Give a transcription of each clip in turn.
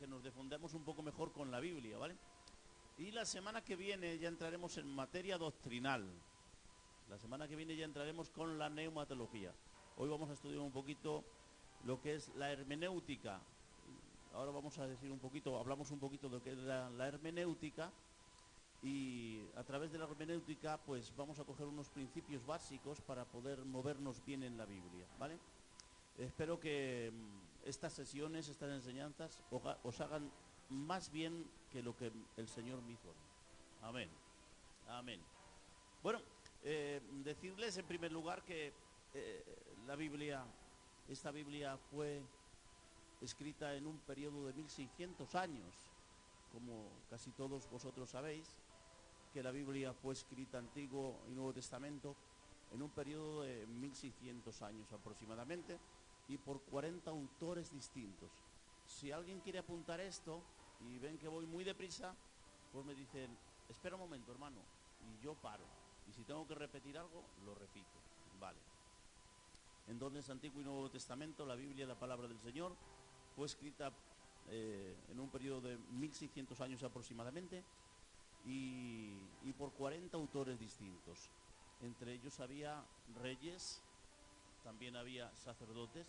que nos defendamos un poco mejor con la Biblia, ¿vale? Y la semana que viene ya entraremos en materia doctrinal. La semana que viene ya entraremos con la neumatología. Hoy vamos a estudiar un poquito lo que es la hermenéutica. Ahora vamos a decir un poquito, hablamos un poquito de lo que es la hermenéutica, y a través de la hermenéutica pues vamos a coger unos principios básicos para poder movernos bien en la Biblia, ¿vale? Espero que estas sesiones, estas enseñanzas os hagan más bien que lo que el Señor me hizo. Amén. Amén. Bueno, decirles en primer lugar que la Biblia, esta Biblia fue escrita en un periodo de 1600 años, como casi todos vosotros sabéis, que la Biblia fue escrita Antiguo y Nuevo Testamento en un periodo de 1600 años aproximadamente y por 40 autores distintos. Si alguien quiere apuntar esto y ven que voy muy deprisa, pues me dicen, espera un momento, hermano, y yo paro. Y si tengo que repetir algo, lo repito. Vale. Entonces, Antiguo y Nuevo Testamento, la Biblia, la palabra del Señor, fue escrita en un periodo de 1600 años aproximadamente y por 40 autores distintos. Entre ellos había reyes, también había sacerdotes,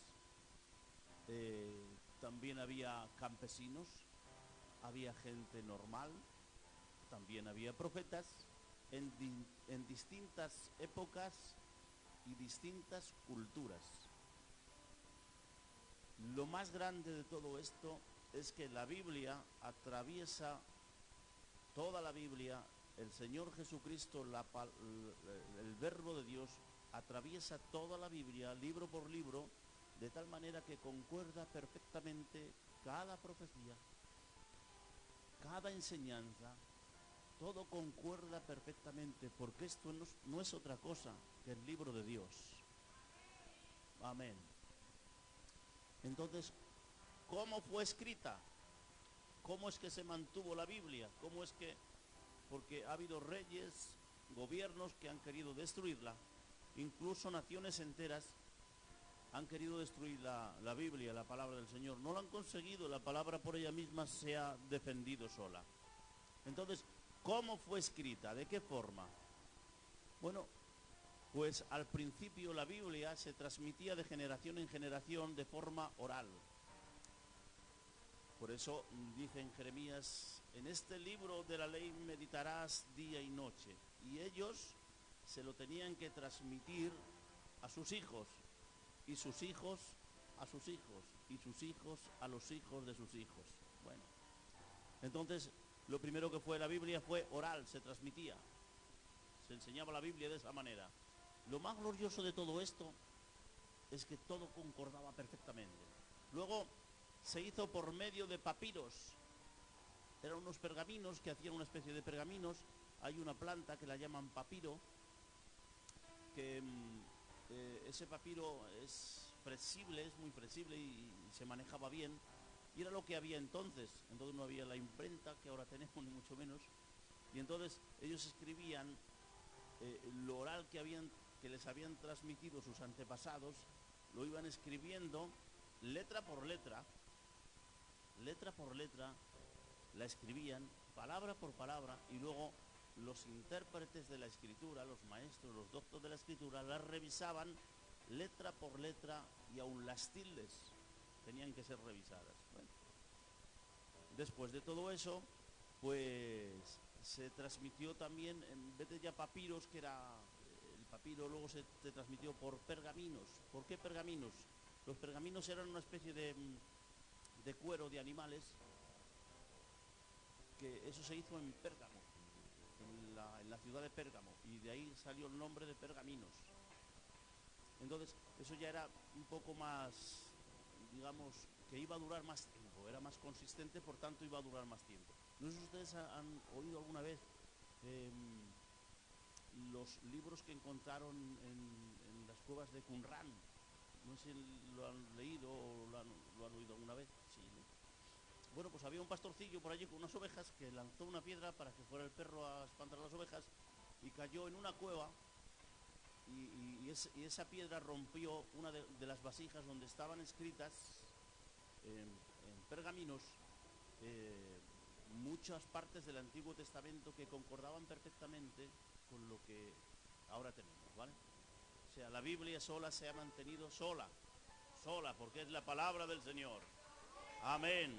también había campesinos, había gente normal, también había profetas en distintas épocas y distintas culturas. Lo más grande de todo esto es que la Biblia atraviesa toda la Biblia, el Señor Jesucristo, el Verbo de Dios, atraviesa toda la Biblia, libro por libro, de tal manera que concuerda perfectamente cada profecía, cada enseñanza, todo concuerda perfectamente, porque esto no es otra cosa que el libro de Dios. Amén. Entonces, ¿cómo fue escrita? ¿Cómo es que se mantuvo la Biblia? ¿Cómo es que...? Porque ha habido reyes, gobiernos que han querido destruirla, incluso naciones enteras han querido destruir la Biblia, la palabra del Señor. No lo han conseguido, la palabra por ella misma se ha defendido sola. Entonces, ¿cómo fue escrita? ¿De qué forma? Bueno, pues al principio la Biblia se transmitía de generación en generación de forma oral. Por eso dice en Jeremías, en este libro de la ley meditarás día y noche. Y ellos se lo tenían que transmitir a sus hijos, y sus hijos a sus hijos, y sus hijos a los hijos de sus hijos. Bueno, entonces lo primero que fue la Biblia fue oral, se transmitía, se enseñaba la Biblia de esa manera. Lo más glorioso de todo esto es que todo concordaba perfectamente. Luego se hizo por medio de papiros. Eran unos pergaminos que hacían una especie de pergaminos. Hay una planta que la llaman papiro, que ese papiro es flexible, es muy flexible y se manejaba bien. Y era lo que había entonces. Entonces no había la imprenta que ahora tenemos, ni mucho menos. Y entonces ellos escribían lo oral que les habían transmitido sus antepasados, lo iban escribiendo letra por letra, la escribían palabra por palabra, y luego los intérpretes de la escritura, los maestros, los doctores de la escritura, la revisaban letra por letra, y aún las tildes tenían que ser revisadas. Bueno, después de todo eso, pues se transmitió también, en vez de ya papiros, que era el papiro, luego se transmitió por pergaminos. ¿Por qué pergaminos? Los pergaminos eran una especie de cuero de animales, que eso se hizo en Pérgamo, en la ciudad de Pérgamo, y de ahí salió el nombre de pergaminos. Entonces eso ya era un poco más, digamos, que iba a durar más tiempo, era más consistente, por tanto iba a durar más tiempo. No sé si ustedes han oído alguna vez los libros que encontraron en las cuevas de Qumran. No sé si lo han leído o lo han oído alguna vez. Sí, ¿no? Bueno, pues había un pastorcillo por allí con unas ovejas que lanzó una piedra para que fuera el perro a espantar a las ovejas, y cayó en una cueva, y esa piedra rompió una de las vasijas donde estaban escritas en pergaminos, muchas partes del Antiguo Testamento que concordaban perfectamente con lo que ahora tenemos, ¿vale? O sea, la Biblia sola se ha mantenido sola, porque es la palabra del Señor. Amén.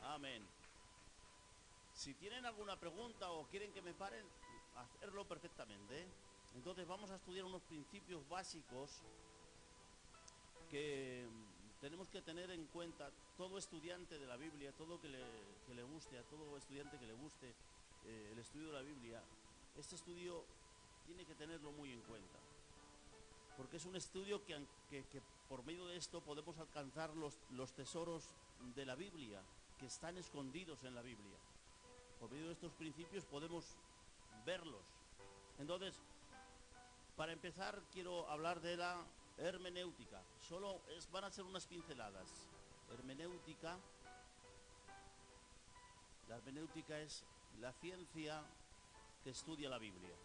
Amén. Si tienen alguna pregunta o quieren que me paren, hacerlo perfectamente, ¿eh? Entonces vamos a estudiar unos principios básicos que tenemos que tener en cuenta todo estudiante de la Biblia, todo que le guste, a todo estudiante que le guste el estudio de la Biblia. Este estudio tiene que tenerlo muy en cuenta, porque es un estudio que por medio de esto podemos alcanzar los tesoros de la Biblia, que están escondidos en la Biblia. Por medio de estos principios podemos verlos. Entonces, para empezar, quiero hablar de la hermenéutica. Van a ser unas pinceladas. Hermenéutica. La hermenéutica es la ciencia que estudia la Biblia.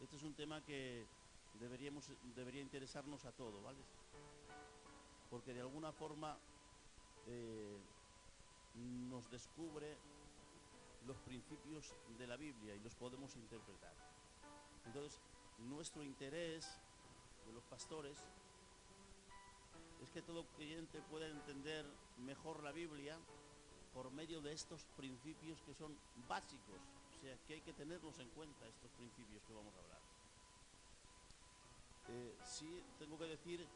Este es un tema que debería interesarnos a todos, ¿vale? Porque de alguna forma nos descubre los principios de la Biblia y los podemos interpretar. Entonces, nuestro interés de los pastores es que todo creyente pueda entender mejor la Biblia por medio de estos principios que son básicos. O sea, que hay que tenerlos en cuenta, estos principios que vamos a hablar. Sí, tengo que decir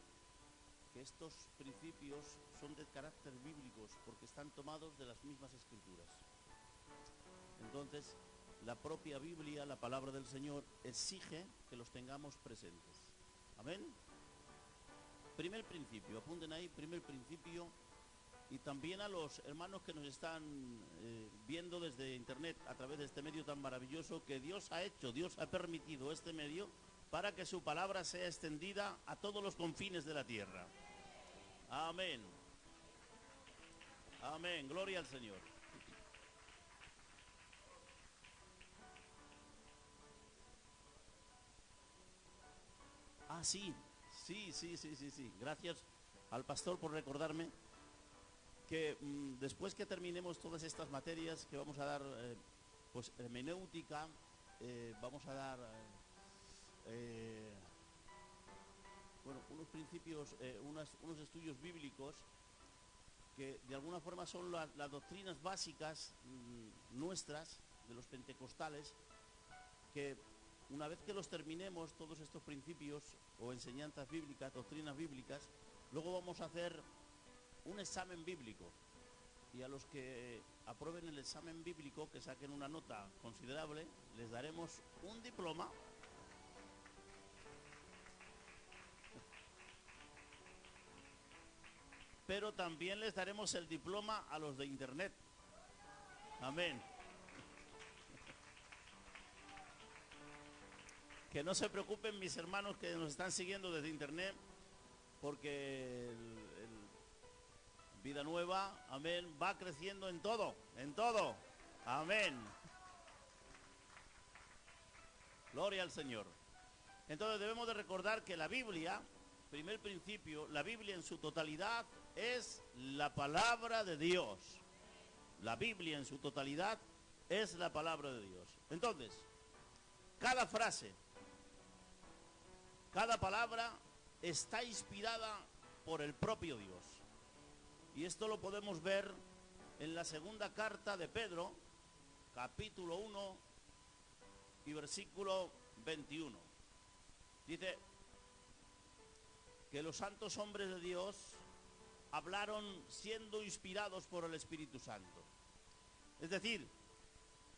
que estos principios son de carácter bíblicos porque están tomados de las mismas escrituras. Entonces, la propia Biblia, la palabra del Señor, exige que los tengamos presentes. Amén. Primer principio, apunten ahí, primer principio. Y también a los hermanos que nos están viendo desde internet a través de este medio tan maravilloso que Dios ha hecho, Dios ha permitido este medio para que su palabra sea extendida a todos los confines de la tierra. Amén. Amén. Gloria al Señor. Ah, sí. Gracias al pastor por recordarme que después que terminemos todas estas materias que vamos a dar, pues hermenéutica, vamos a dar bueno, unos principios, unos estudios bíblicos que de alguna forma son las doctrinas básicas nuestras, de los pentecostales, que una vez que los terminemos, todos estos principios o enseñanzas bíblicas, doctrinas bíblicas, luego vamos a hacer un examen bíblico. Y a los que aprueben el examen bíblico, que saquen una nota considerable, les daremos un diploma. Pero también les daremos el diploma a los de internet. Amén. Que no se preocupen mis hermanos que nos están siguiendo desde internet, porque Vida Nueva, amén, va creciendo en todo, amén. Gloria al Señor. Entonces debemos de recordar que la Biblia, primer principio, la Biblia en su totalidad es la palabra de Dios. La Biblia en su totalidad es la palabra de Dios. Entonces, cada frase, cada palabra está inspirada por el propio Dios. Y esto lo podemos ver en la segunda carta de Pedro, capítulo 1 y versículo 21. Dice que los santos hombres de Dios hablaron siendo inspirados por el Espíritu Santo. Es decir,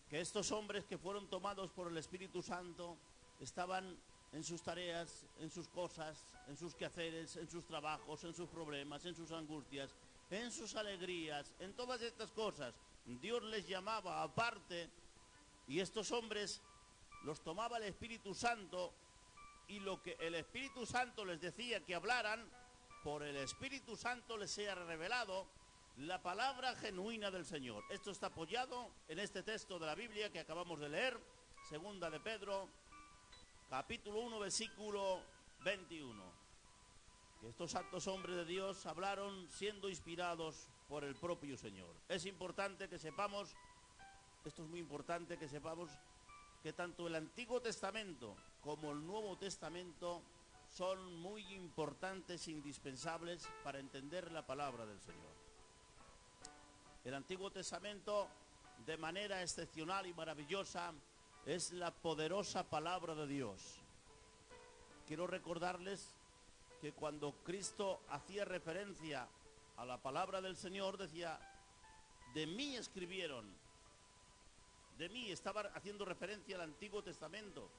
que estos hombres que fueron tomados por el Espíritu Santo estaban en sus tareas, en sus cosas, en sus quehaceres, en sus trabajos, en sus problemas, en sus angustias, en sus alegrías, en todas estas cosas. Dios les llamaba aparte y estos hombres los tomaba el Espíritu Santo, y lo que el Espíritu Santo les decía que hablaran, por el Espíritu Santo les sea revelado la palabra genuina del Señor. Esto está apoyado en este texto de la Biblia que acabamos de leer, segunda de Pedro, capítulo 1, versículo 21. que estos santos hombres de Dios hablaron siendo inspirados por el propio Señor. Es importante que sepamos, esto es muy importante que sepamos, que tanto el Antiguo Testamento como el Nuevo Testamento son muy importantes e indispensables para entender la palabra del Señor. El Antiguo Testamento, de manera excepcional y maravillosa, es la poderosa palabra de Dios. Quiero recordarles que cuando Cristo hacía referencia a la palabra del Señor, decía, de mí escribieron, de mí, estaba haciendo referencia al Antiguo Testamento.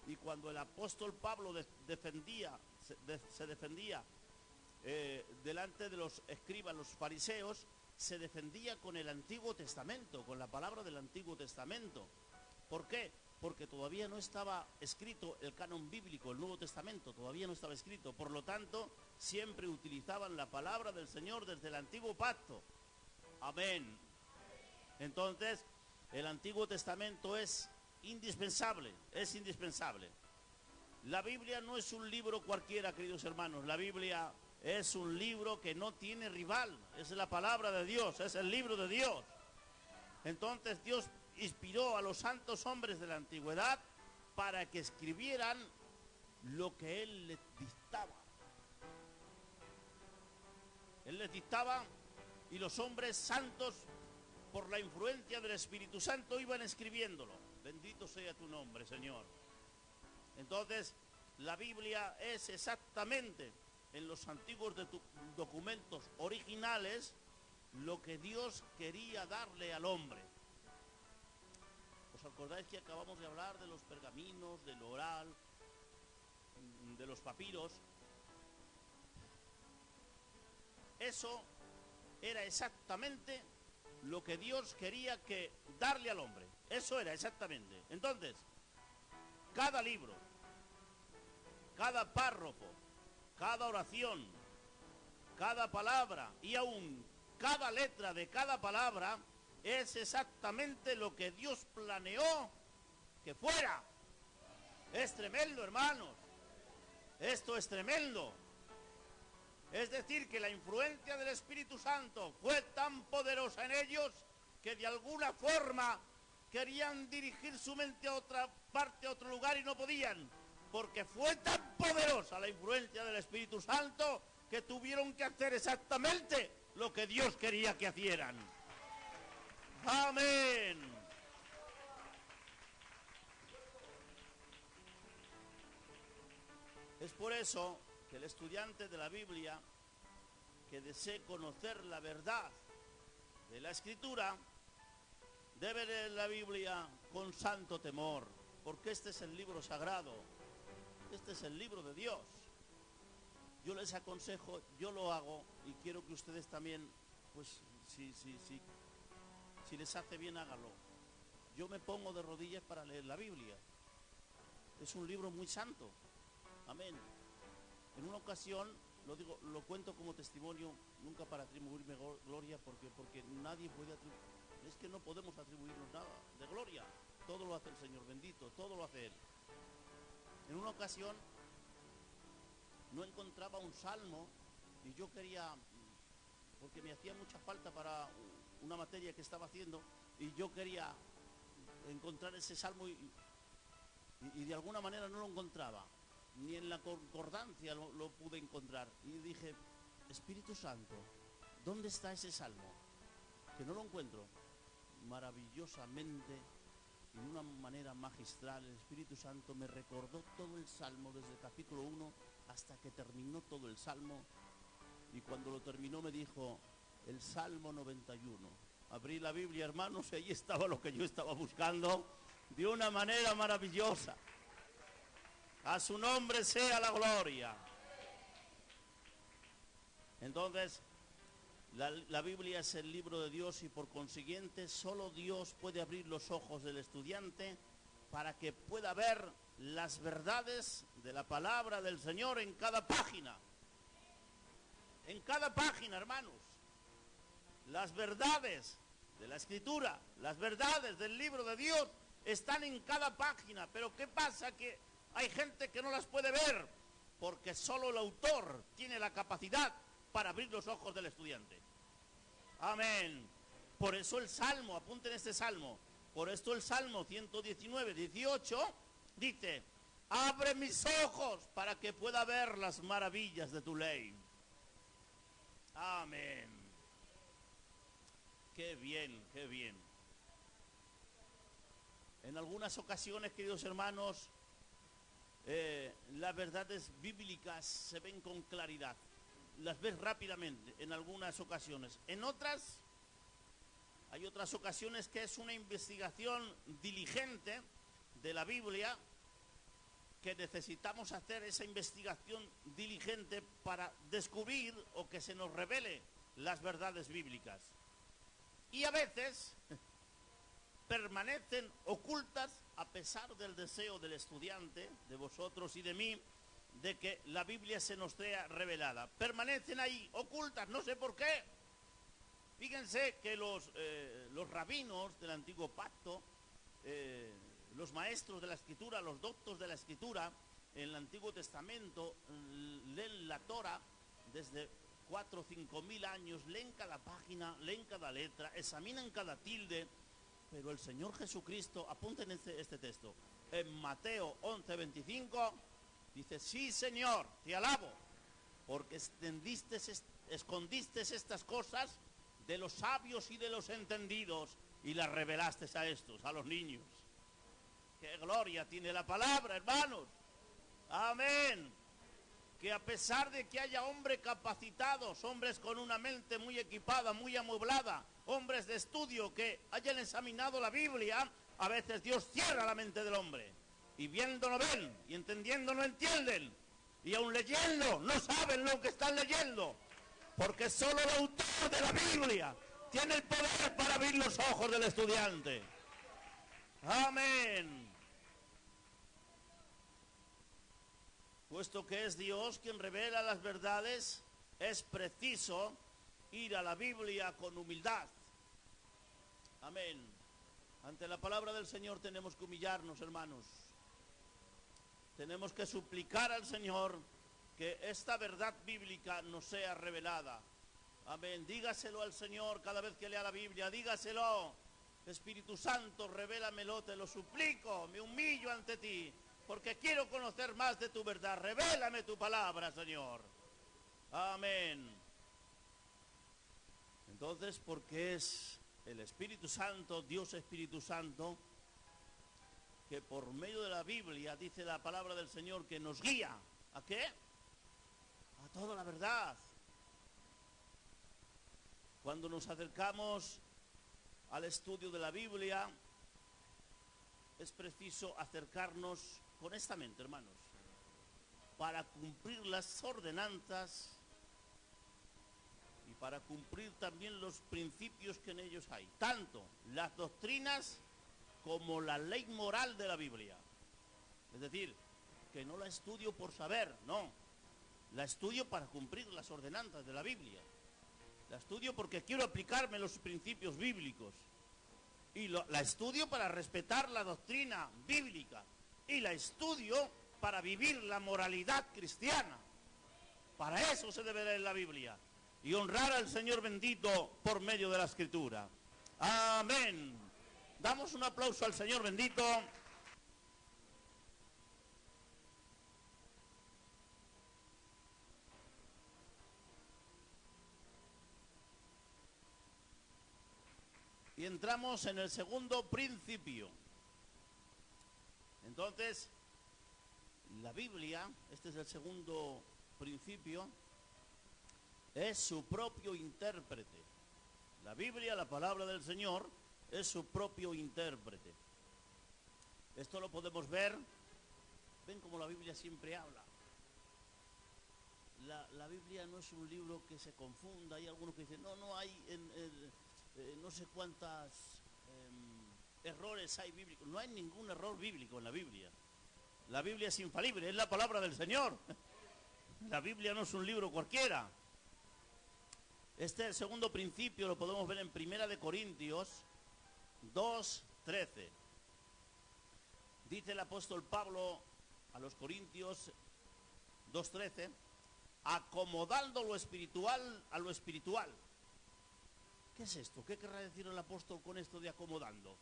Y cuando el apóstol Pablo se defendía delante de los escribas, los fariseos, se defendía con el Antiguo Testamento, con la palabra del Antiguo Testamento. ¿Por qué? Porque todavía no estaba escrito el canon bíblico, el Nuevo Testamento, todavía no estaba escrito. Por lo tanto, siempre utilizaban la palabra del Señor desde el Antiguo Pacto. Amén. Entonces, el Antiguo Testamento es indispensable, es indispensable. La Biblia no es un libro cualquiera, queridos hermanos. La Biblia es un libro que no tiene rival. Es la palabra de Dios, es el libro de Dios. Entonces Dios inspiró a los santos hombres de la antigüedad para que escribieran lo que Él les dictaba. Él les dictaba y los hombres santos, por la influencia del Espíritu Santo, iban escribiéndolo. Bendito sea tu nombre, Señor. Entonces, la Biblia es exactamente, en los antiguos documentos originales, lo que Dios quería darle al hombre. ¿Os acordáis que acabamos de hablar de los pergaminos, del oral, de los papiros? Eso era exactamente lo que Dios quería que darle al hombre. Eso era exactamente. Entonces, cada libro, cada párrafo, cada oración, cada palabra y aún cada letra de cada palabra es exactamente lo que Dios planeó que fuera. Es tremendo, hermanos. Esto es tremendo. Es decir, que la influencia del Espíritu Santo fue tan poderosa en ellos que de alguna forma querían dirigir su mente a otra parte, a otro lugar, y no podían, porque fue tan poderosa la influencia del Espíritu Santo que tuvieron que hacer exactamente lo que Dios quería que hicieran. Amén. Es por eso que el estudiante de la Biblia que desee conocer la verdad de la Escritura debe leer la Biblia con santo temor, porque este es el libro sagrado, este es el libro de Dios. Yo les aconsejo, yo lo hago y quiero que ustedes también, pues si les hace bien, hágalo. Yo me pongo de rodillas para leer la Biblia. Es un libro muy santo. Amén. En una ocasión, lo cuento como testimonio, nunca para atribuirme gloria, porque nadie puede atribuir, es que no podemos atribuirnos nada de gloria. Todo lo hace el Señor bendito, todo lo hace Él. En una ocasión no encontraba un salmo y yo quería, porque me hacía mucha falta para una materia que estaba haciendo, y yo quería encontrar ese salmo y de alguna manera no lo encontraba, ni en la concordancia lo pude encontrar. Y dije, Espíritu Santo, ¿dónde está ese salmo? Que no lo encuentro. Maravillosamente, de una manera magistral, el Espíritu Santo me recordó todo el salmo desde el capítulo 1 hasta que terminó todo el salmo, y cuando lo terminó me dijo, el Salmo 91. Abrí la Biblia, hermanos, y ahí estaba lo que yo estaba buscando de una manera maravillosa. A su nombre sea la gloria. Entonces, la Biblia es el libro de Dios, y por consiguiente solo Dios puede abrir los ojos del estudiante para que pueda ver las verdades de la palabra del Señor en cada página. En cada página, hermanos. Las verdades de la Escritura, las verdades del libro de Dios están en cada página. Pero ¿qué pasa? Que hay gente que no las puede ver, porque solo el autor tiene la capacidad para abrir los ojos del estudiante. Amén. Por eso el Salmo, apunten este Salmo, por esto el Salmo 119, 18, dice: abre mis ojos para que pueda ver las maravillas de tu ley. Amén. Qué bien, qué bien. En algunas ocasiones, queridos hermanos, las verdades bíblicas se ven con claridad. Las ves rápidamente en algunas ocasiones. En otras, hay otras ocasiones que es una investigación diligente de la Biblia, que necesitamos hacer esa investigación diligente para descubrir o que se nos revele las verdades bíblicas. Y a veces permanecen ocultas a pesar del deseo del estudiante, de vosotros y de mí, de que la Biblia se nos sea revelada. Permanecen ahí ocultas, no sé por qué. Fíjense que los rabinos del antiguo pacto, los maestros de la escritura, los doctos de la escritura, en el Antiguo Testamento leen la Torah desde 4 o 5 mil años, leen cada página, leen cada letra, examinan cada tilde. Pero el Señor Jesucristo, apunten este texto, en Mateo 11:25, dice: sí, Señor, te alabo, porque escondiste estas cosas de los sabios y de los entendidos y las revelaste a estos, a los niños. ¡Qué gloria tiene la palabra, hermanos! Amén. Que a pesar de que haya hombres capacitados, hombres con una mente muy equipada, muy amueblada, hombres de estudio que hayan examinado la Biblia, a veces Dios cierra la mente del hombre. Y viendo no ven, y entendiendo no entienden, y aun leyendo no saben lo que están leyendo, porque solo el autor de la Biblia tiene el poder para abrir los ojos del estudiante. Amén. Puesto que es Dios quien revela las verdades, es preciso ir a la Biblia con humildad. Amén. Ante la palabra del Señor tenemos que humillarnos, hermanos. Tenemos que suplicar al Señor que esta verdad bíblica nos sea revelada. Amén. Dígaselo al Señor cada vez que lea la Biblia. Dígaselo: Espíritu Santo, revélamelo, te lo suplico, me humillo ante ti, porque quiero conocer más de tu verdad. Revélame tu palabra, Señor. Amén. Entonces, porque es el Espíritu Santo, Dios Espíritu Santo, que por medio de la Biblia, dice la palabra del Señor, que nos guía. ¿A qué? A toda la verdad. Cuando nos acercamos al estudio de la Biblia, es preciso acercarnos con esta mente, hermanos, para cumplir las ordenanzas y para cumplir también los principios que en ellos hay, tanto las doctrinas como la ley moral de la Biblia. Es decir, que no la estudio por saber, no, la estudio para cumplir las ordenanzas de la Biblia. La estudio porque quiero aplicarme los principios bíblicos. Y la estudio para respetar la doctrina bíblica. Y la estudio para vivir la moralidad cristiana. Para eso se debe leer la Biblia. Y honrar al Señor bendito por medio de la Escritura. Amén. Damos un aplauso al Señor bendito. Y entramos en el segundo principio. Entonces, la Biblia, este es el segundo principio, es su propio intérprete. La Biblia, la palabra del Señor, es su propio intérprete. Esto lo podemos ver. Ven como la Biblia siempre habla. La Biblia no es un libro que se confunda. Hay algunos que dicen, no hay no sé cuántas errores hay bíblicos. No hay ningún error bíblico en la Biblia. La Biblia es infalible, es la palabra del Señor. La Biblia no es un libro cualquiera. Este segundo principio lo podemos ver en 1 Corintios 2:13. Dice el apóstol Pablo a los Corintios 2:13, acomodando lo espiritual a lo espiritual. ¿Qué es esto? ¿Qué querrá decir el apóstol con esto de acomodando?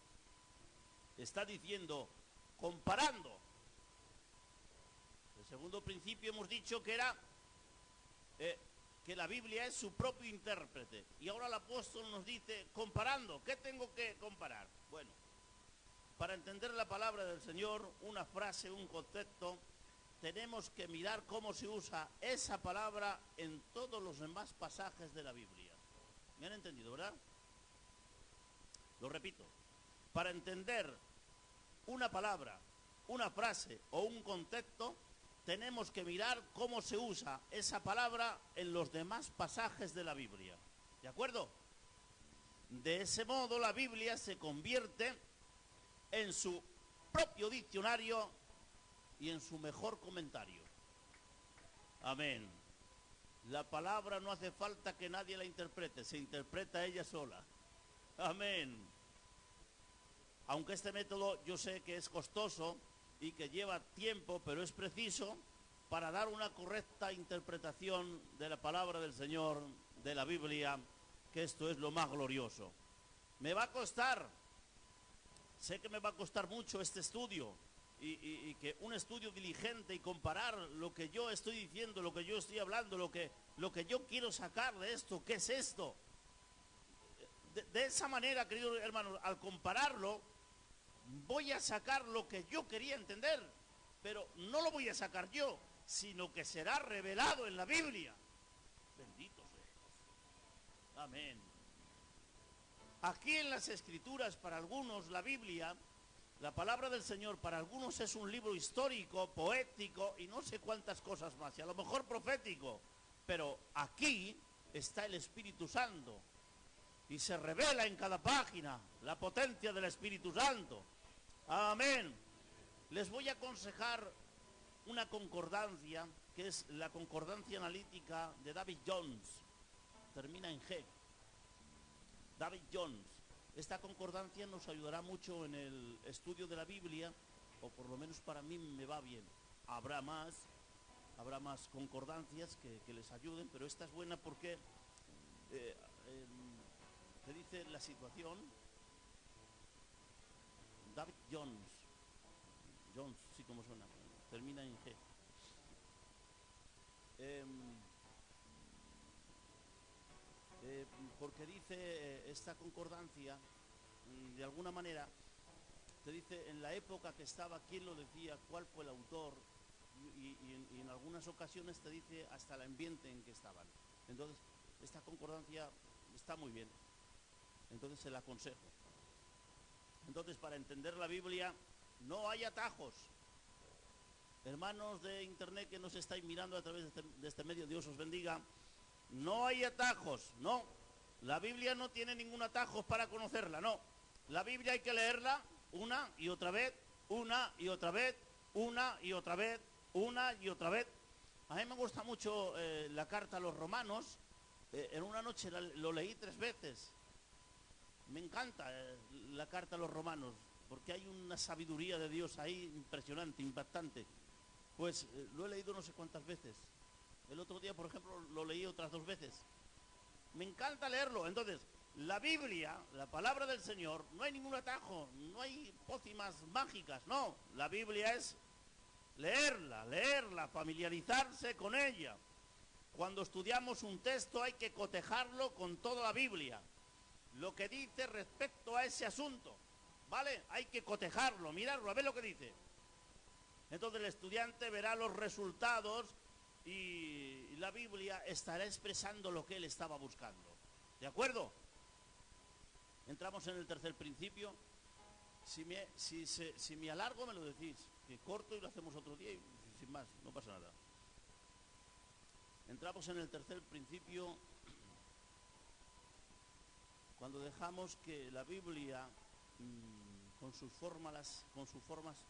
Está diciendo, comparando. El segundo principio hemos dicho que era que la Biblia es su propio intérprete. Y ahora el apóstol nos dice, comparando. ¿Qué tengo que comparar? Bueno, para entender la palabra del Señor, una frase, un concepto, tenemos que mirar cómo se usa esa palabra en todos los demás pasajes de la Biblia. ¿Me han entendido, verdad? Lo repito. Para entender una palabra, una frase o un concepto, tenemos que mirar cómo se usa esa palabra en los demás pasajes de la Biblia. ¿De acuerdo? De ese modo la Biblia se convierte en su propio diccionario y en su mejor comentario. Amén. La palabra no hace falta que nadie la interprete, se interpreta ella sola. Amén. Aunque este método yo sé que es costoso y que lleva tiempo, pero es preciso para dar una correcta interpretación de la palabra del Señor, de la Biblia, que esto es lo más glorioso. Me va a costar, sé que me va a costar mucho este estudio, y que un estudio diligente y comparar lo que yo estoy diciendo, lo que yo estoy hablando, lo que yo quiero sacar de esto, ¿qué es esto? De esa manera, queridos hermanos, al compararlo, voy a sacar lo que yo quería entender, pero no lo voy a sacar yo, sino que será revelado en la Biblia. Bendito sea. Amén. Aquí en las Escrituras, para algunos, la Biblia, la palabra del Señor, para algunos es un libro histórico, poético y no sé cuántas cosas más, y a lo mejor profético, pero aquí está el Espíritu Santo y se revela en cada página la potencia del Espíritu Santo. Amén. Les voy a aconsejar una concordancia, que es la concordancia analítica de David Jones. Termina en G. David Jones. Esta concordancia nos ayudará mucho en el estudio de la Biblia, o por lo menos para mí me va bien. Habrá más concordancias que les ayuden, pero esta es buena porque te dice la situación. David Jones, sí, como suena, termina en G. Porque dice esta concordancia, de alguna manera, te dice en la época que estaba, quién lo decía, cuál fue el autor, y en algunas ocasiones te dice hasta el ambiente en que estaban. Entonces, esta concordancia está muy bien, entonces se la aconsejo. Entonces, para entender la Biblia, no hay atajos. Hermanos de internet que nos estáis mirando a través de este medio, Dios os bendiga. No hay atajos, no. La Biblia no tiene ningún atajo para conocerla, no. La Biblia hay que leerla una y otra vez, una y otra vez, una y otra vez, una y otra vez. A mí me gusta mucho la carta a los romanos. En una noche lo leí 3 veces. Me encanta la carta a los romanos, porque hay una sabiduría de Dios ahí impresionante, impactante. Pues lo he leído no sé cuántas veces. El otro día, por ejemplo, lo leí otras 2 veces. Me encanta leerlo. Entonces, la Biblia, la palabra del Señor, no hay ningún atajo, no hay pócimas mágicas, no. La Biblia es leerla, familiarizarse con ella. Cuando estudiamos un texto hay que cotejarlo con toda la Biblia. Lo que dice respecto a ese asunto, ¿vale? Hay que cotejarlo, mirarlo, a ver lo que dice. Entonces el estudiante verá los resultados y la Biblia estará expresando lo que él estaba buscando. ¿De acuerdo? Entramos en el tercer principio. Si me alargo me lo decís, que corto y lo hacemos otro día y sin más, no pasa nada. Entramos en el tercer principio cuando dejamos que la Biblia, con sus formas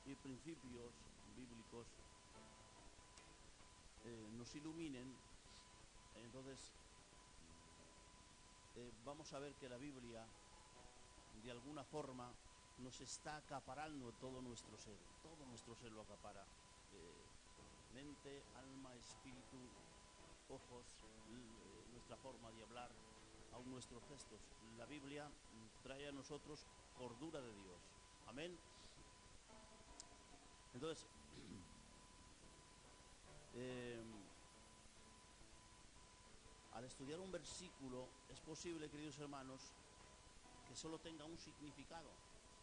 y principios bíblicos, nos iluminen. Entonces vamos a ver que la Biblia de alguna forma nos está acaparando todo nuestro ser lo acapara. mente, alma, espíritu, ojos, nuestra forma de hablar, aun nuestros gestos. La Biblia trae a nosotros cordura de Dios. Amén. Entonces, al estudiar un versículo, es posible, queridos hermanos, que solo tenga un significado.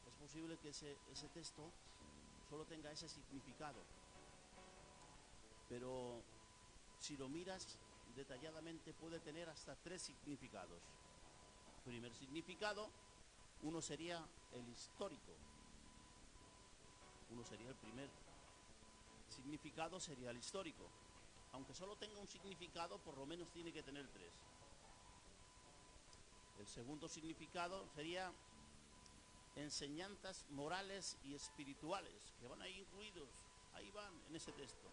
Es posible que ese texto solo tenga ese significado. Pero si lo miras detalladamente, puede tener hasta 3 significados. Primer significado, uno sería el histórico. Uno sería el primer significado, sería el histórico. Aunque solo tenga un significado, por lo menos tiene que tener 3. El segundo significado sería enseñanzas morales y espirituales, que van ahí incluidos, ahí van en ese texto.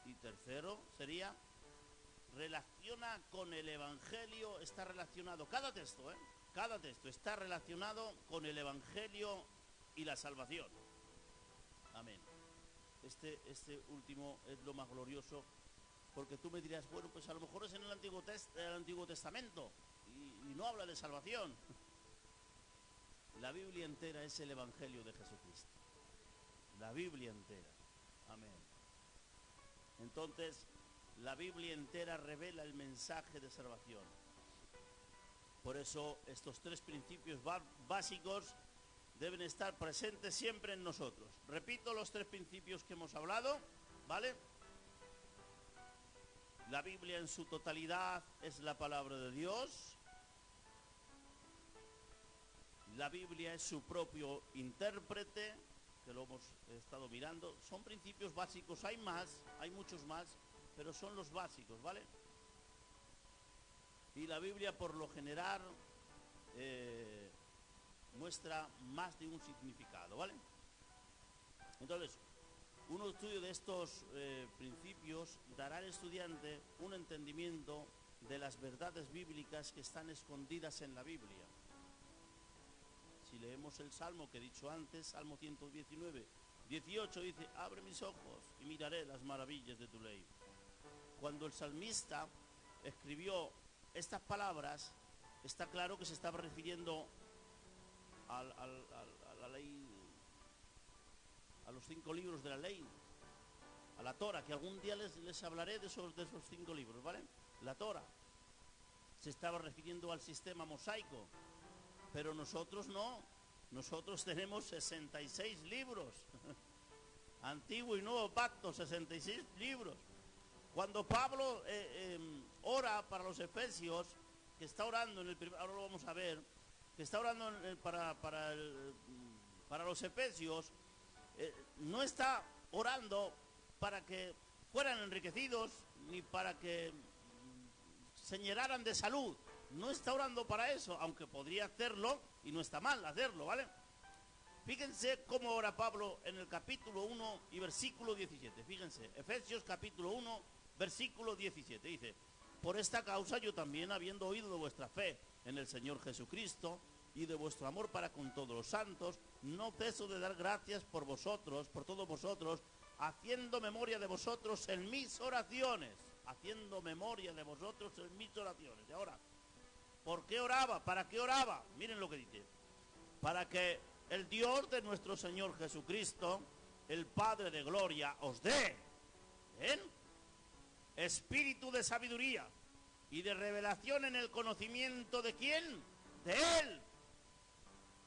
Y tercero sería relaciona con el Evangelio, está relacionado, cada texto está relacionado con el Evangelio y la salvación. Amén. Este último es lo más glorioso, porque tú me dirás, bueno, pues a lo mejor es en el Antiguo Testamento y no habla de salvación. La Biblia entera es el Evangelio de Jesucristo. La Biblia entera. Amén. Entonces, la Biblia entera revela el mensaje de salvación. Por eso, estos 3 principios básicos deben estar presentes siempre en nosotros. Repito los 3 principios que hemos hablado, ¿vale? La Biblia en su totalidad es la palabra de Dios. La Biblia es su propio intérprete, que lo hemos estado mirando. Son principios básicos, hay más, hay muchos más, pero son los básicos, ¿vale? Y la Biblia por lo general muestra más de un significado, ¿vale? Entonces, un estudio de estos principios dará al estudiante un entendimiento de las verdades bíblicas que están escondidas en la Biblia. Si leemos el Salmo que he dicho antes, Salmo 119, 18, dice, abre mis ojos y miraré las maravillas de tu ley. Cuando el salmista escribió estas palabras, está claro que se estaba refiriendo a la ley, a los 5 libros de la ley, a la Torah, que algún día les hablaré de esos 5 libros, ¿vale? La Torah. Se estaba refiriendo al sistema mosaico, pero nosotros no. Nosotros tenemos 66 libros. Antiguo y Nuevo Pacto, 66 libros. Cuando Pablo ora para los efesios, que está orando en el primer, ahora lo vamos a ver, que está orando para los efesios, no está orando para que fueran enriquecidos ni para que se llenaran de salud. No está orando para eso, aunque podría hacerlo y no está mal hacerlo, ¿vale? Fíjense cómo ora Pablo en el capítulo 1 y versículo 17. Fíjense, Efesios capítulo 1, versículo 17. Dice, por esta causa yo también, habiendo oído de vuestra fe en el Señor Jesucristo y de vuestro amor para con todos los santos, no ceso de dar gracias por vosotros, por todos vosotros, haciendo memoria de vosotros en mis oraciones. Haciendo memoria de vosotros en mis oraciones. Y ahora, ¿por qué oraba? ¿Para qué oraba? Miren lo que dice. Para que el Dios de nuestro Señor Jesucristo, el Padre de gloria, os dé, ¿ven?, espíritu de sabiduría y de revelación en el conocimiento de ¿quién? De Él.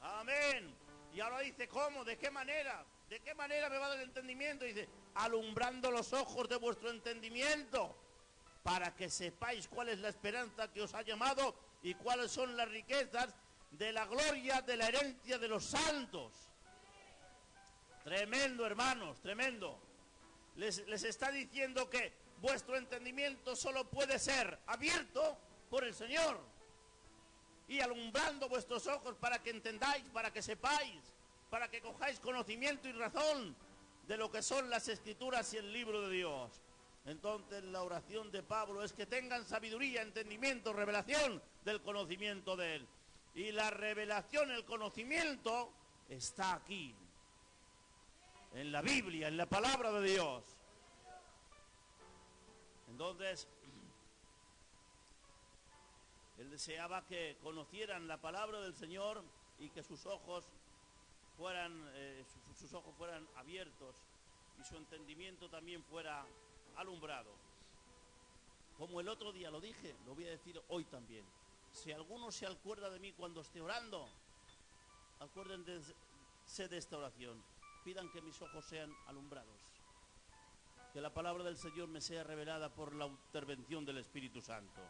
Amén. Y ahora dice, ¿cómo? ¿De qué manera? ¿De qué manera me va a dar el entendimiento? Dice, alumbrando los ojos de vuestro entendimiento, para que sepáis cuál es la esperanza que os ha llamado y cuáles son las riquezas de la gloria de la herencia de los santos. Tremendo, hermanos, tremendo. Les está diciendo que vuestro entendimiento solo puede ser abierto por el Señor y alumbrando vuestros ojos para que entendáis, para que sepáis, para que cojáis conocimiento y razón de lo que son las Escrituras y el libro de Dios. Entonces la oración de Pablo es que tengan sabiduría, entendimiento, revelación del conocimiento de Él. Y la revelación, el conocimiento está aquí, en la Biblia, en la palabra de Dios. Entonces, él deseaba que conocieran la palabra del Señor y que sus ojos fueran abiertos y su entendimiento también fuera alumbrado. Como el otro día lo dije, lo voy a decir hoy también. Si alguno se acuerda de mí cuando esté orando, acuérdense de esta oración. Pidan que mis ojos sean alumbrados. Que la palabra del Señor me sea revelada por la intervención del Espíritu Santo.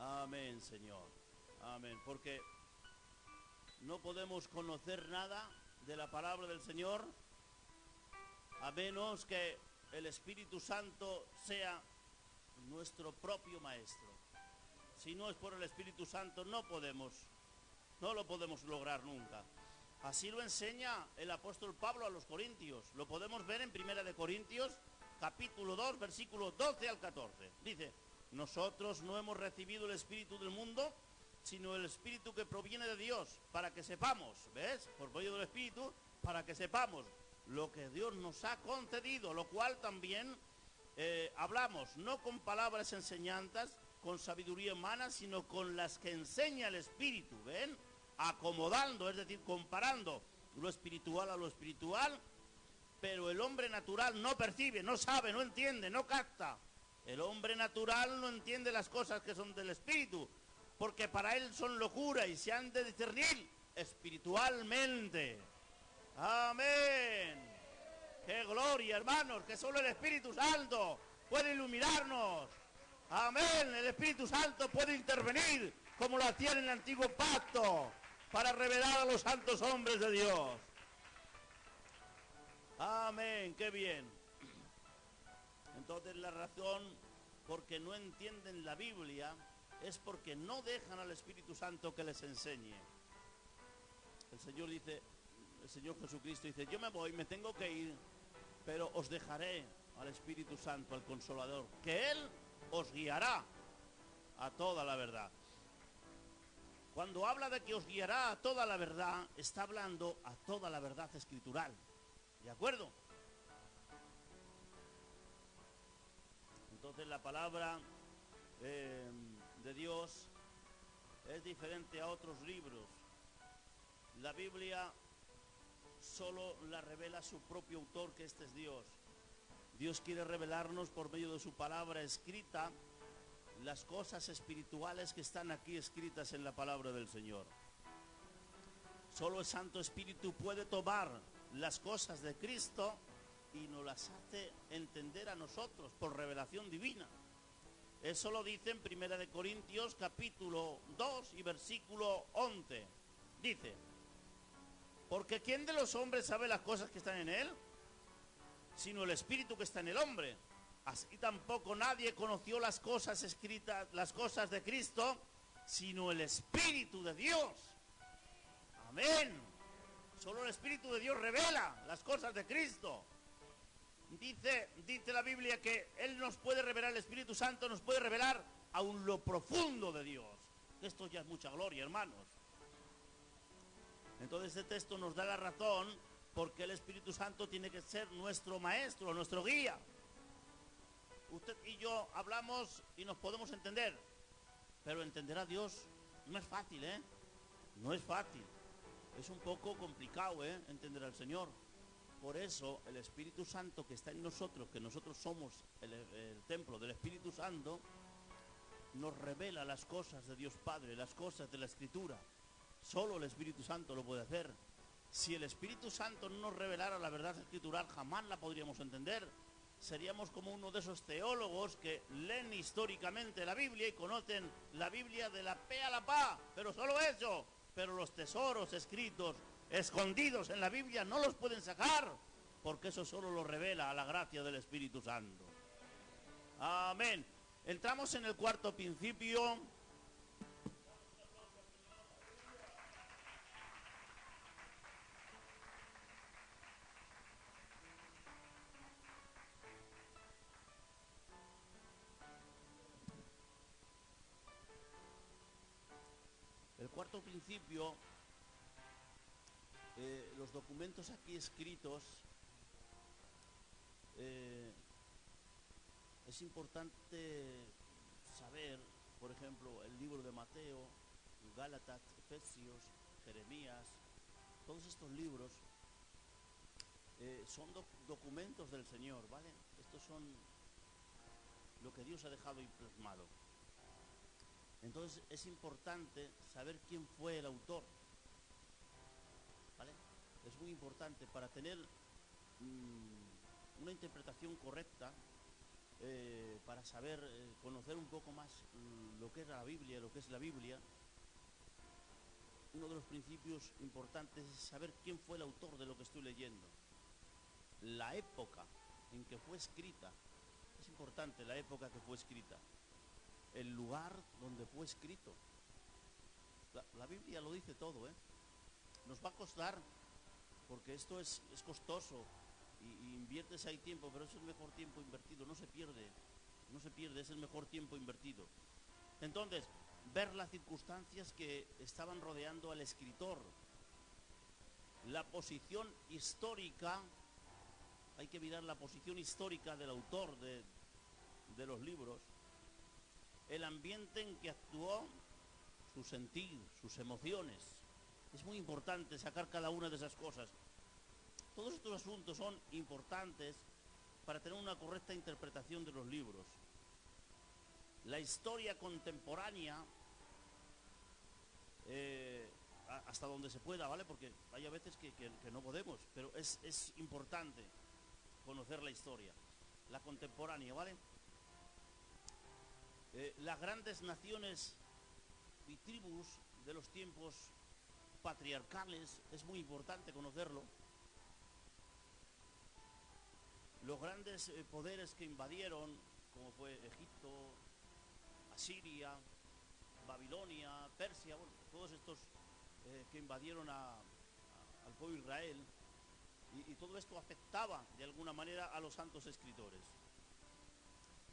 Amén, Señor. Amén. Porque no podemos conocer nada de la palabra del Señor a menos que el Espíritu Santo sea nuestro propio maestro. Si no es por el Espíritu Santo no lo podemos lograr nunca. Así lo enseña el apóstol Pablo a los Corintios. Lo podemos ver en 1 Corintios, capítulo 2, versículos 12 al 14. Dice: nosotros no hemos recibido el Espíritu del mundo, sino el Espíritu que proviene de Dios, para que sepamos, ¿ves? Por medio del Espíritu, para que sepamos lo que Dios nos ha concedido, lo cual también hablamos, no con palabras enseñanzas, con sabiduría humana, sino con las que enseña el Espíritu, ¿ven? Acomodando, es decir, comparando lo espiritual a lo espiritual, pero el hombre natural no percibe, no sabe, no entiende, no capta. El hombre natural no entiende las cosas que son del Espíritu, porque para él son locura y se han de discernir espiritualmente. Amén. ¡Qué gloria, hermanos! Que solo el Espíritu Santo puede iluminarnos. Amén. El Espíritu Santo puede intervenir como lo hacía en el antiguo pacto para revelar a los santos hombres de Dios. Amén. ¡Qué bien! Entonces la razón porque no entienden la Biblia es porque no dejan al Espíritu Santo que les enseñe. El Señor Jesucristo dice: yo me voy, me tengo que ir, pero os dejaré al Espíritu Santo, al Consolador, que Él os guiará a toda la verdad. Cuando habla de que os guiará a toda la verdad, está hablando a toda la verdad escritural. ¿De acuerdo? Entonces la palabra de Dios es diferente a otros libros. La Biblia solo la revela su propio autor, que este es Dios. Dios quiere revelarnos por medio de su palabra escrita las cosas espirituales que están aquí escritas en la palabra del Señor. Solo el Santo Espíritu puede tomar las cosas de Cristo y nos las hace entender a nosotros por revelación divina. Eso lo dice en 1 Corintios capítulo 2 y versículo 11. Dice: porque ¿quién de los hombres sabe las cosas que están en él? Sino el Espíritu que está en el hombre. Así tampoco nadie conoció las cosas escritas, las cosas de Cristo, sino el Espíritu de Dios. Amén. Solo el Espíritu de Dios revela las cosas de Cristo. Dice la Biblia que Él nos puede revelar, el Espíritu Santo nos puede revelar aún lo profundo de Dios. Esto ya es mucha gloria, hermanos. Entonces este texto nos da la razón porque el Espíritu Santo tiene que ser nuestro maestro, nuestro guía. Usted y yo hablamos y nos podemos entender, pero entender a Dios no es fácil, ¿eh? No es fácil. Es un poco complicado, entender al Señor. Por eso el Espíritu Santo que está en nosotros, que nosotros somos el templo del Espíritu Santo, nos revela las cosas de Dios Padre, las cosas de la Escritura. Solo el Espíritu Santo lo puede hacer. Si el Espíritu Santo no nos revelara la verdad escritural, jamás la podríamos entender. Seríamos como uno de esos teólogos que leen históricamente la Biblia y conocen la Biblia de la pe a la pa, pero solo eso. Pero los tesoros escritos, escondidos en la Biblia, no los pueden sacar, porque eso solo lo revela a la gracia del Espíritu Santo. Amén. Entramos en el cuarto principio. El cuarto principio, los documentos aquí escritos es importante saber, por ejemplo, el libro de Mateo, Gálatas, Efesios, Jeremías, todos estos libros son documentos del Señor, ¿vale? Estos son lo que Dios ha dejado ahí plasmado. Entonces es importante saber quién fue el autor, ¿vale? Es muy importante para tener una interpretación correcta, para saber conocer un poco más lo que era la Biblia, lo que es la Biblia. Uno de los principios importantes es saber quién fue el autor de lo que estoy leyendo, la época en que fue escrita. Es importante la época que fue escrita, el lugar donde fue escrito. La Biblia lo dice todo, ¿eh? Nos va a costar, porque esto es costoso, y inviertes ahí tiempo, pero es el mejor tiempo invertido, no se pierde, es el mejor tiempo invertido. Entonces, ver las circunstancias que estaban rodeando al escritor, la posición histórica, hay que mirar la posición histórica del autor de los libros, el ambiente en que actuó, su sentir, sus emociones. Es muy importante sacar cada una de esas cosas. Todos estos asuntos son importantes para tener una correcta interpretación de los libros. La historia contemporánea, hasta donde se pueda, ¿vale? Porque hay a veces que no podemos, pero es importante conocer la historia, la contemporánea, ¿vale? Las grandes naciones y tribus de los tiempos patriarcales, es muy importante conocerlo. Los grandes poderes que invadieron, como fue Egipto, Asiria, Babilonia, Persia, bueno, todos estos que invadieron al pueblo de Israel, y todo esto afectaba de alguna manera a los santos escritores.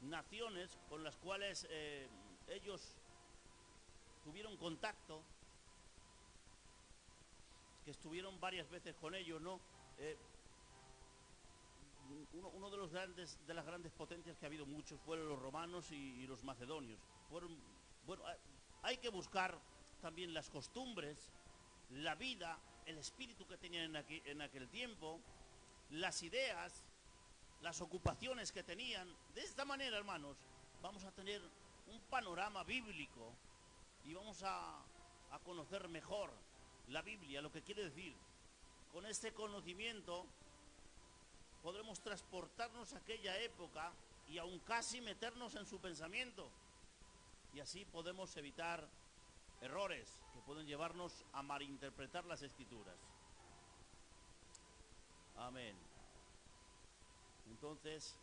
Naciones con las cuales ellos tuvieron contacto, que estuvieron varias veces con ellos, ¿no? Uno de las grandes potencias que ha habido muchos fueron los romanos y los macedonios. Bueno, hay que buscar también las costumbres, la vida, el espíritu que tenían en aquel tiempo, las ideas, las ocupaciones que tenían. De esta manera, hermanos, vamos a tener un panorama bíblico y vamos a conocer mejor la Biblia, lo que quiere decir. Con este conocimiento podremos transportarnos a aquella época y aún casi meternos en su pensamiento, y así podemos evitar errores que pueden llevarnos a malinterpretar las Escrituras. Amén. Entonces,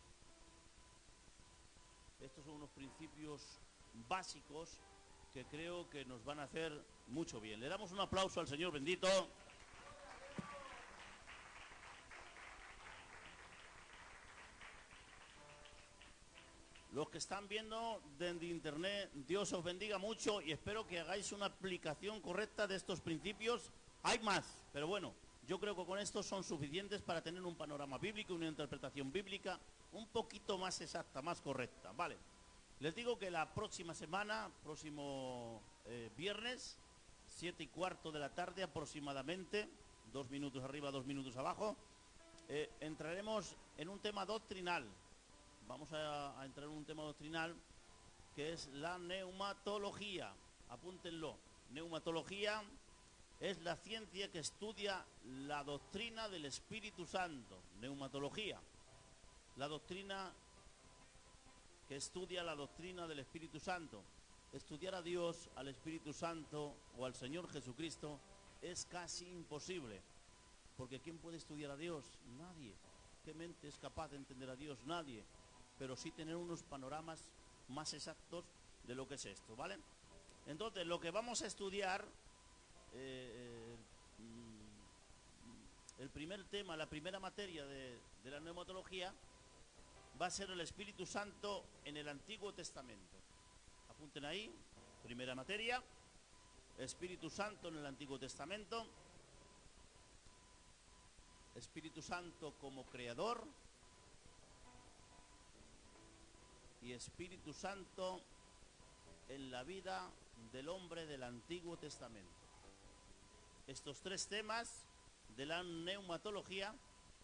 estos son unos principios básicos que creo que nos van a hacer mucho bien. Le damos un aplauso al Señor bendito. Los que están viendo desde internet, Dios os bendiga mucho y espero que hagáis una aplicación correcta de estos principios. Hay más, pero bueno, yo creo que con estos son suficientes para tener un panorama bíblico, una interpretación bíblica un poquito más exacta, más correcta, ¿vale? Les digo que la próxima semana, próximo viernes, 7:15 de la tarde aproximadamente, 2 minutos arriba, 2 minutos abajo, entraremos en un tema doctrinal. Vamos a entrar en un tema doctrinal que es la neumatología. Apúntenlo. Neumatología es la ciencia que estudia la doctrina del Espíritu Santo. Neumatología. La doctrina que estudia la doctrina del Espíritu Santo. Estudiar a Dios, al Espíritu Santo o al Señor Jesucristo es casi imposible. Porque ¿quién puede estudiar a Dios? Nadie. ¿Qué mente es capaz de entender a Dios? Nadie. Pero sí tener unos panoramas más exactos de lo que es esto, ¿vale? Entonces, lo que vamos a estudiar, el primer tema, la primera materia de la neumatología, va a ser el Espíritu Santo en el Antiguo Testamento. Apunten ahí, primera materia, Espíritu Santo en el Antiguo Testamento, Espíritu Santo como creador, y Espíritu Santo en la vida del hombre del Antiguo Testamento. Estos tres temas de la neumatología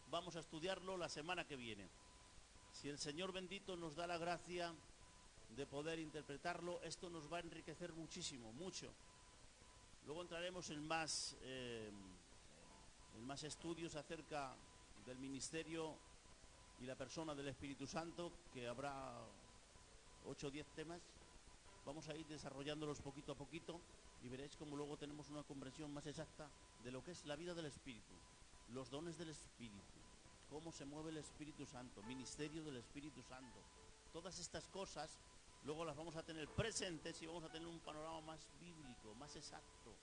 vamos a estudiarlo la semana que viene. Si el Señor bendito nos da la gracia de poder interpretarlo, esto nos va a enriquecer muchísimo, mucho. Luego entraremos en más estudios acerca del ministerio y la persona del Espíritu Santo, que habrá 8 o 10 temas. Vamos a ir desarrollándolos poquito a poquito y veréis cómo luego tenemos una comprensión más exacta de lo que es la vida del Espíritu, los dones del Espíritu, cómo se mueve el Espíritu Santo, ministerio del Espíritu Santo. Todas estas cosas luego las vamos a tener presentes y vamos a tener un panorama más bíblico, más exacto,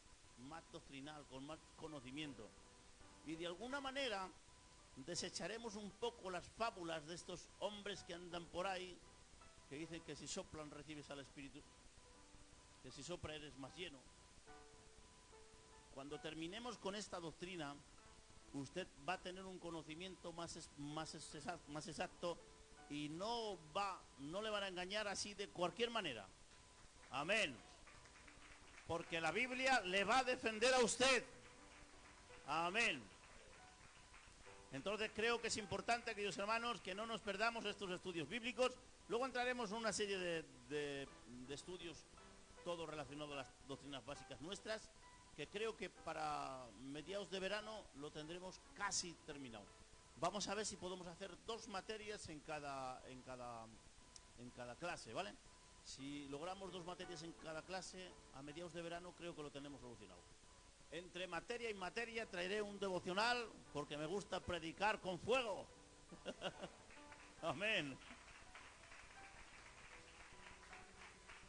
más doctrinal, con más conocimiento. Y de alguna manera desecharemos un poco las fábulas de estos hombres que andan por ahí, que dicen que si soplan recibes al Espíritu, que si sopla eres más lleno. Cuando terminemos con esta doctrina, usted va a tener un conocimiento más exacto y no le van a engañar así de cualquier manera. Amén. Porque la Biblia le va a defender a usted. Amén. Entonces creo que es importante, queridos hermanos, que no nos perdamos estos estudios bíblicos. Luego entraremos en una serie de estudios, todo relacionado a las doctrinas básicas nuestras, que creo que para mediados de verano lo tendremos casi terminado. Vamos a ver si podemos hacer 2 materias en cada clase, ¿vale? Si logramos 2 materias en cada clase, a mediados de verano creo que lo tenemos solucionado. Entre materia y materia traeré un devocional, porque me gusta predicar con fuego. Amén.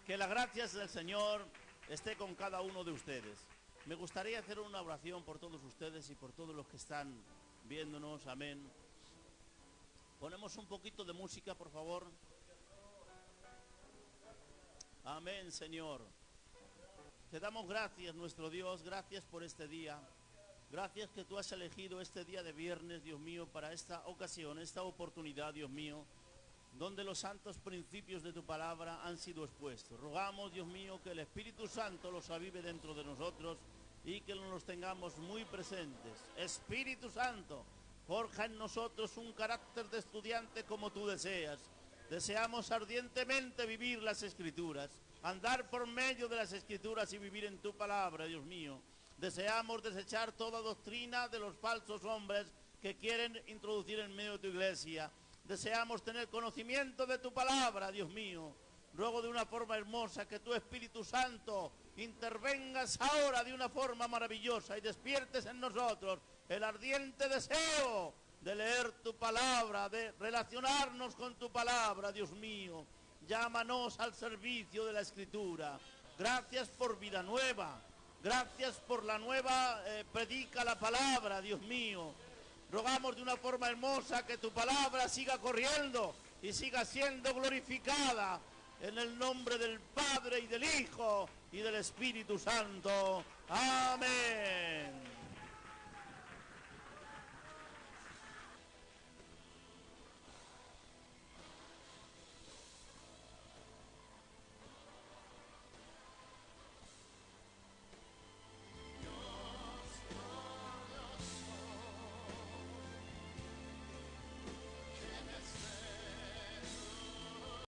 Que las gracias del Señor esté con cada uno de ustedes. Me gustaría hacer una oración por todos ustedes y por todos los que están viéndonos. Amén. Ponemos un poquito de música, por favor. Amén, Señor. Te damos gracias, nuestro Dios, gracias por este día. Gracias que tú has elegido este día de viernes, Dios mío, para esta ocasión, esta oportunidad, Dios mío, donde los santos principios de tu palabra han sido expuestos. Rogamos, Dios mío, que el Espíritu Santo los avive dentro de nosotros y que los tengamos muy presentes. Espíritu Santo, forja en nosotros un carácter de estudiante como tú deseas. Deseamos ardientemente vivir las Escrituras, andar por medio de las Escrituras y vivir en tu palabra, Dios mío. Deseamos desechar toda doctrina de los falsos hombres que quieren introducir en medio de tu iglesia. Deseamos tener conocimiento de tu palabra, Dios mío. Ruego de una forma hermosa que tu Espíritu Santo intervengas ahora de una forma maravillosa y despiertes en nosotros el ardiente deseo de leer tu palabra, de relacionarnos con tu palabra, Dios mío. Llámanos al servicio de la Escritura. Gracias por vida nueva. Gracias por la nueva predica la palabra, Dios mío. Rogamos de una forma hermosa que tu palabra siga corriendo y siga siendo glorificada en el nombre del Padre y del Hijo y del Espíritu Santo. Amén.